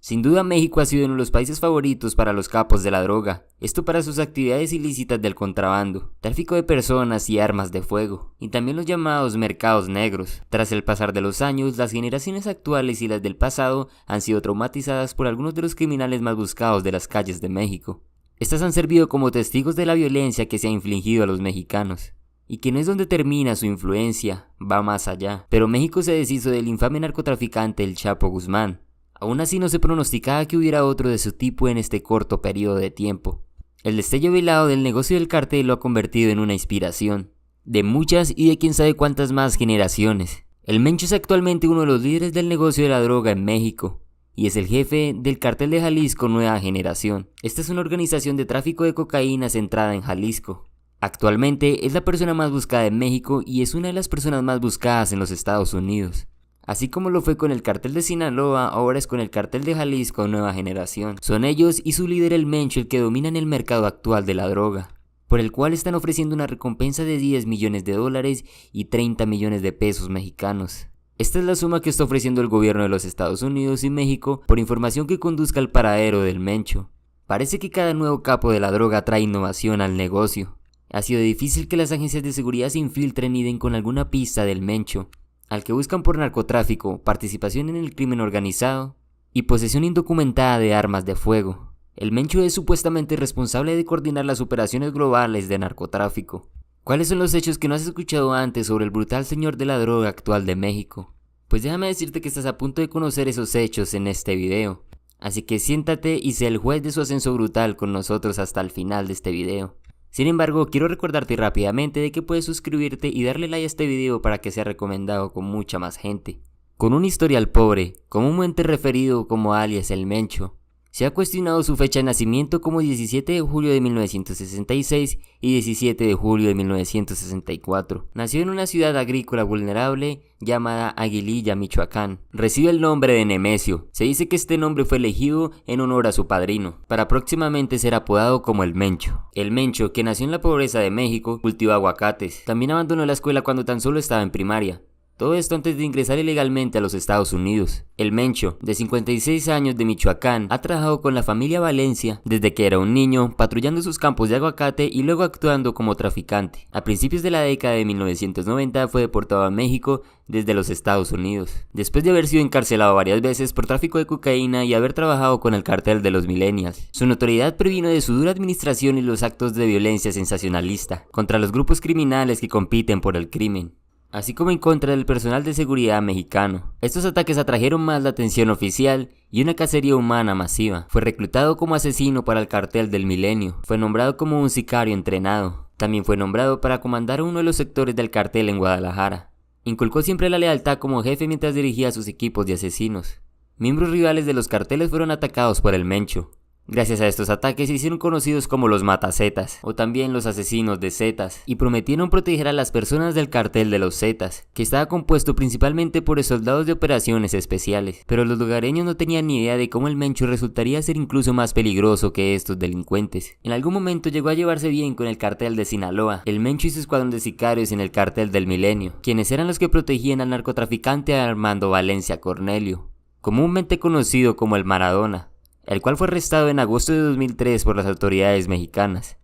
Sin duda México ha sido uno de los países favoritos para los capos de la droga, esto para sus actividades ilícitas del contrabando, tráfico de personas y armas de fuego, y también los llamados mercados negros. Tras el pasar de los años, las generaciones actuales y las del pasado han sido traumatizadas por algunos de los criminales más buscados de las calles de México. Estas han servido como testigos de la violencia que se ha infligido a los mexicanos. Y que no es donde termina su influencia, va más allá. Pero México se deshizo del infame narcotraficante El Chapo Guzmán. Aún así no se pronosticaba que hubiera otro de su tipo en este corto periodo de tiempo. El destello velado del negocio del cartel lo ha convertido en una inspiración, de muchas y de quién sabe cuántas más generaciones. El Mencho es actualmente uno de los líderes del negocio de la droga en México, y es el jefe del Cartel de Jalisco Nueva Generación. Esta es una organización de tráfico de cocaína centrada en Jalisco. Actualmente es la persona más buscada en México y es una de las personas más buscadas en los Estados Unidos. Así como lo fue con el cartel de Sinaloa, ahora es con el cartel de Jalisco Nueva Generación. Son ellos y su líder el Mencho el que dominan el mercado actual de la droga, por el cual están ofreciendo una recompensa de 10 millones de dólares y 30 millones de pesos mexicanos. Esta es la suma que está ofreciendo el gobierno de los Estados Unidos y México por información que conduzca al paradero del Mencho. Parece que cada nuevo capo de la droga trae innovación al negocio. Ha sido difícil que las agencias de seguridad se infiltren y den con alguna pista del Mencho, al que buscan por narcotráfico, participación en el crimen organizado y posesión indocumentada de armas de fuego. El Mencho es supuestamente responsable de coordinar las operaciones globales de narcotráfico. ¿Cuáles son los hechos que no has escuchado antes sobre el brutal señor de la droga actual de México? Pues déjame decirte que estás a punto de conocer esos hechos en este video. Así que siéntate y sé el juez de su ascenso brutal con nosotros hasta el final de este video. Sin embargo, quiero recordarte rápidamente de que puedes suscribirte y darle like a este video para que sea recomendado con mucha más gente. Con un historial pobre, comúnmente referido como alias el Mencho, se ha cuestionado su fecha de nacimiento como 17 de julio de 1966 y 17 de julio de 1964. Nació en una ciudad agrícola vulnerable llamada Aguililla, Michoacán. Recibe el nombre de Nemesio. Se dice que este nombre fue elegido en honor a su padrino, para próximamente ser apodado como el Mencho. El Mencho, que nació en la pobreza de México, cultiva aguacates. También abandonó la escuela cuando tan solo estaba en primaria. Todo esto antes de ingresar ilegalmente a los Estados Unidos. El Mencho, de 56 años de Michoacán, ha trabajado con la familia Valencia desde que era un niño, patrullando sus campos de aguacate y luego actuando como traficante. A principios de la década de 1990 fue deportado a México desde los Estados Unidos, después de haber sido encarcelado varias veces por tráfico de cocaína y haber trabajado con el cartel de los Millennials. Su notoriedad provino de su dura administración y los actos de violencia sensacionalista contra los grupos criminales que compiten por el crimen, así como en contra del personal de seguridad mexicano. Estos ataques atrajeron más la atención oficial y una cacería humana masiva. Fue reclutado como asesino para el cartel del Milenio. Fue nombrado como un sicario entrenado. También fue nombrado para comandar uno de los sectores del cartel en Guadalajara. Inculcó siempre la lealtad como jefe mientras dirigía a sus equipos de asesinos. Miembros rivales de los carteles fueron atacados por el Mencho. Gracias a estos ataques se hicieron conocidos como los matazetas, o también los asesinos de zetas, y prometieron proteger a las personas del cartel de los zetas, que estaba compuesto principalmente por soldados de operaciones especiales. Pero los lugareños no tenían ni idea de cómo el Mencho resultaría ser incluso más peligroso que estos delincuentes. En algún momento llegó a llevarse bien con el cartel de Sinaloa, el Mencho y su escuadrón de sicarios en el cartel del Milenio, quienes eran los que protegían al narcotraficante Armando Valencia Cornelio, comúnmente conocido como el Maradona, el cual fue arrestado en agosto de 2003 por las autoridades mexicanas,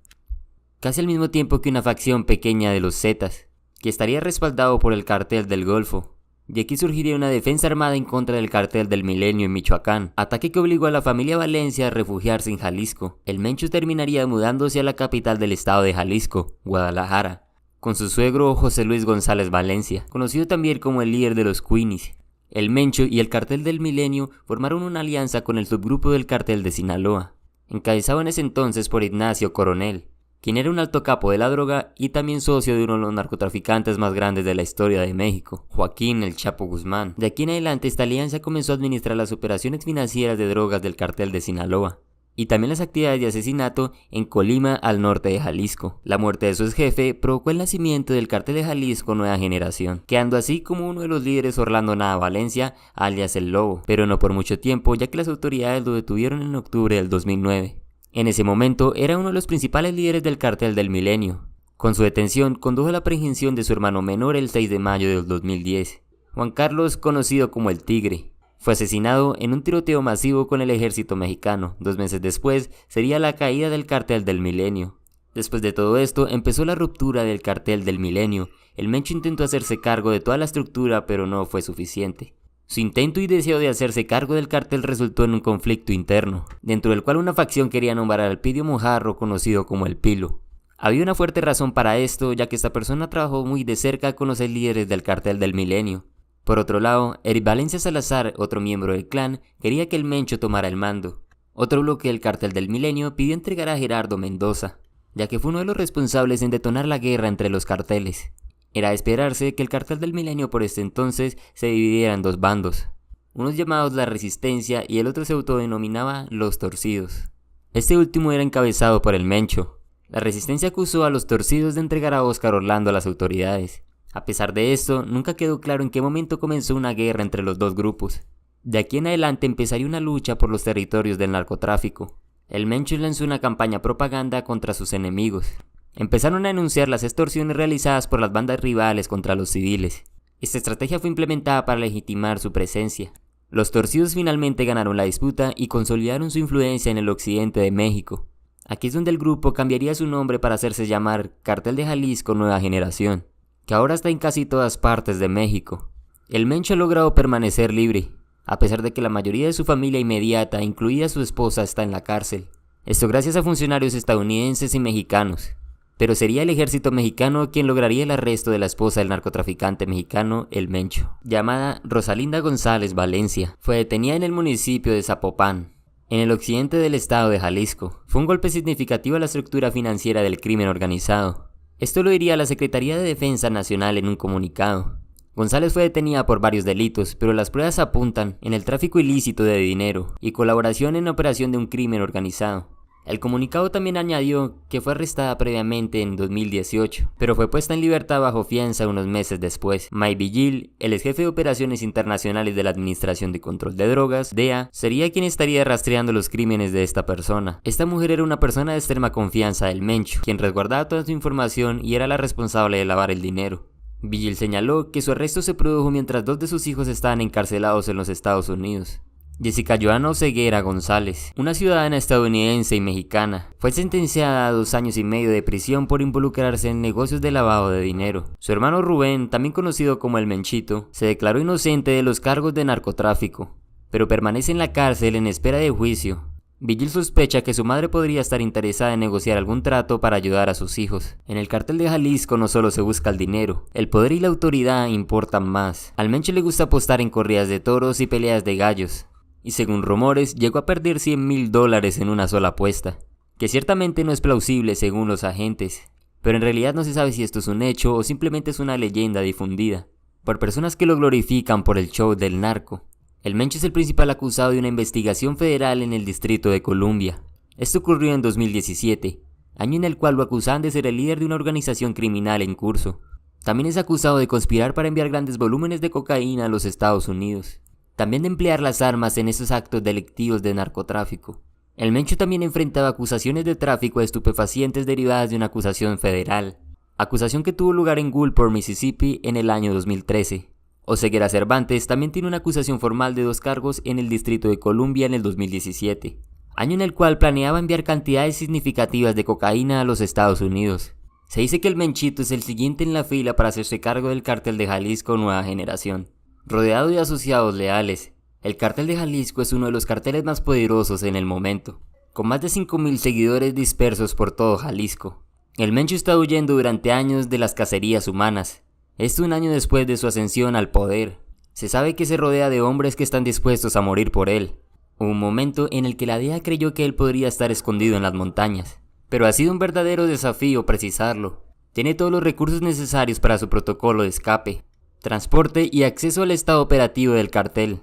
casi al mismo tiempo que una facción pequeña de los Zetas, que estaría respaldado por el cartel del Golfo. Y aquí surgiría una defensa armada en contra del cartel del Milenio en Michoacán, ataque que obligó a la familia Valencia a refugiarse en Jalisco. El Mencho terminaría mudándose a la capital del estado de Jalisco, Guadalajara, con su suegro José Luis González Valencia, conocido también como el líder de los Queenies. El Mencho y el cartel del Milenio formaron una alianza con el subgrupo del cartel de Sinaloa, encabezado en ese entonces por Ignacio Coronel, quien era un alto capo de la droga y también socio de uno de los narcotraficantes más grandes de la historia de México, Joaquín El Chapo Guzmán. De aquí en adelante esta alianza comenzó a administrar las operaciones financieras de drogas del cartel de Sinaloa, y también las actividades de asesinato en Colima, al norte de Jalisco. La muerte de su exjefe provocó el nacimiento del cartel de Jalisco Nueva Generación, quedando así como uno de los líderes Orlando Nava Valencia, alias El Lobo, pero no por mucho tiempo, ya que las autoridades lo detuvieron en octubre del 2009. En ese momento era uno de los principales líderes del cartel del Milenio. Con su detención condujo a la aprehensión de su hermano menor el 6 de mayo del 2010. Juan Carlos, conocido como el Tigre, Fue asesinado en un tiroteo masivo con el ejército mexicano. 2 meses después sería la caída del Cartel del Milenio. Después de todo esto, empezó la ruptura del Cartel del Milenio. El Mencho intentó hacerse cargo de toda la estructura, pero no fue suficiente. Su intento y deseo de hacerse cargo del cartel resultó en un conflicto interno, dentro del cual una facción quería nombrar al Pidio Mojarro, conocido como el Pilo. Había una fuerte razón para esto, ya que esta persona trabajó muy de cerca con los líderes del Cartel del Milenio. Por otro lado, Eric Valencia Salazar, otro miembro del clan, quería que el Mencho tomara el mando. Otro bloque del Cartel del Milenio pidió entregar a Gerardo Mendoza, ya que fue uno de los responsables en detonar la guerra entre los carteles. Era de esperarse que el Cartel del Milenio por este entonces se dividiera en 2 bandos, unos llamados la Resistencia y el otro se autodenominaba los Torcidos. Este último era encabezado por el Mencho. La Resistencia acusó a los Torcidos de entregar a Óscar Orlando a las autoridades. A pesar de esto, nunca quedó claro en qué momento comenzó una guerra entre los 2 grupos. De aquí en adelante empezaría una lucha por los territorios del narcotráfico. El Mencho lanzó una campaña propaganda contra sus enemigos. Empezaron a denunciar las extorsiones realizadas por las bandas rivales contra los civiles. Esta estrategia fue implementada para legitimar su presencia. Los Torcidos finalmente ganaron la disputa y consolidaron su influencia en el occidente de México. Aquí es donde el grupo cambiaría su nombre para hacerse llamar Cartel de Jalisco Nueva Generación, que ahora está en casi todas partes de México. El Mencho ha logrado permanecer libre, a pesar de que la mayoría de su familia inmediata, incluida su esposa, está en la cárcel. Esto gracias a funcionarios estadounidenses y mexicanos. Pero sería el ejército mexicano quien lograría el arresto de la esposa del narcotraficante mexicano, el Mencho, llamada Rosalinda González Valencia. Fue detenida en el municipio de Zapopan, en el occidente del estado de Jalisco. Fue un golpe significativo a la estructura financiera del crimen organizado. Esto lo diría la Secretaría de Defensa Nacional en un comunicado. González fue detenida por varios delitos, pero las pruebas apuntan en el tráfico ilícito de dinero y colaboración en la operación de un crimen organizado. El comunicado también añadió que fue arrestada previamente en 2018, pero fue puesta en libertad bajo fianza unos meses después. Mike Vigil, el ex jefe de operaciones internacionales de la Administración de Control de Drogas, DEA, sería quien estaría rastreando los crímenes de esta persona. Esta mujer era una persona de extrema confianza del Mencho, quien resguardaba toda su información y era la responsable de lavar el dinero. Vigil señaló que su arresto se produjo mientras 2 de sus hijos estaban encarcelados en los Estados Unidos. Jessica Joana Oseguera González, una ciudadana estadounidense y mexicana, fue sentenciada a 2 años y medio de prisión por involucrarse en negocios de lavado de dinero. Su hermano Rubén, también conocido como el Menchito, se declaró inocente de los cargos de narcotráfico, pero permanece en la cárcel en espera de juicio. Vigil sospecha que su madre podría estar interesada en negociar algún trato para ayudar a sus hijos. En el Cartel de Jalisco no solo se busca el dinero, el poder y la autoridad importan más. Al Mencho le gusta apostar en corridas de toros y peleas de gallos, y según rumores llegó a perder $100,000 en una sola apuesta, que ciertamente no es plausible según los agentes, pero en realidad no se sabe si esto es un hecho o simplemente es una leyenda difundida por personas que lo glorifican por el show del narco. El Mencho es el principal acusado de una investigación federal en el Distrito de Columbia. Esto ocurrió en 2017, año en el cual lo acusaban de ser el líder de una organización criminal en curso. También es acusado de conspirar para enviar grandes volúmenes de cocaína a los Estados Unidos. También de emplear las armas en esos actos delictivos de narcotráfico. El Mencho también enfrentaba acusaciones de tráfico de estupefacientes derivadas de una acusación federal, acusación que tuvo lugar en Gulfport, Mississippi en el año 2013. Oseguera Cervantes también tiene una acusación formal de 2 cargos en el Distrito de Columbia en el 2017, año en el cual planeaba enviar cantidades significativas de cocaína a los Estados Unidos. Se dice que el Menchito es el siguiente en la fila para hacerse cargo del Cartel de Jalisco Nueva Generación. Rodeado de asociados leales, el Cartel de Jalisco es uno de los carteles más poderosos en el momento, con más de 5,000 seguidores dispersos por todo Jalisco. El Mencho está huyendo durante años de las cacerías humanas. Esto un año después de su ascensión al poder. Se sabe que se rodea de hombres que están dispuestos a morir por él. Hubo un momento en el que la DEA creyó que él podría estar escondido en las montañas, pero ha sido un verdadero desafío precisarlo. Tiene todos los recursos necesarios para su protocolo de escape, transporte y acceso al estado operativo del cartel,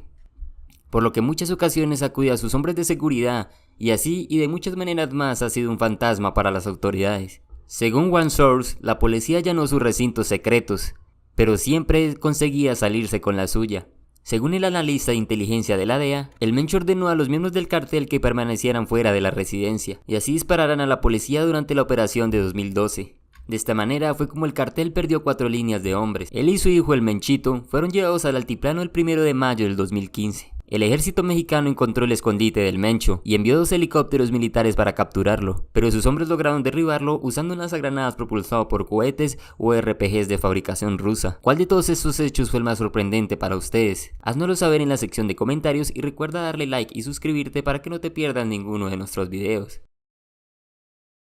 por lo que en muchas ocasiones acude a sus hombres de seguridad y así y de muchas maneras más ha sido un fantasma para las autoridades. Según One Source, la policía allanó sus recintos secretos, pero siempre conseguía salirse con la suya. Según el analista de inteligencia de la DEA, el Mencho ordenó a los miembros del cartel que permanecieran fuera de la residencia y así dispararan a la policía durante la operación de 2012. De esta manera fue como el cartel perdió 4 líneas de hombres. Él y su hijo el Menchito fueron llevados al altiplano el 1 de mayo del 2015. El ejército mexicano encontró el escondite del Mencho y envió 2 helicópteros militares para capturarlo, pero sus hombres lograron derribarlo usando un lanzagranadas propulsado por cohetes o RPGs de fabricación rusa. ¿Cuál de todos estos hechos fue el más sorprendente para ustedes? Háznoslo saber en la sección de comentarios y recuerda darle like y suscribirte para que no te pierdas ninguno de nuestros videos.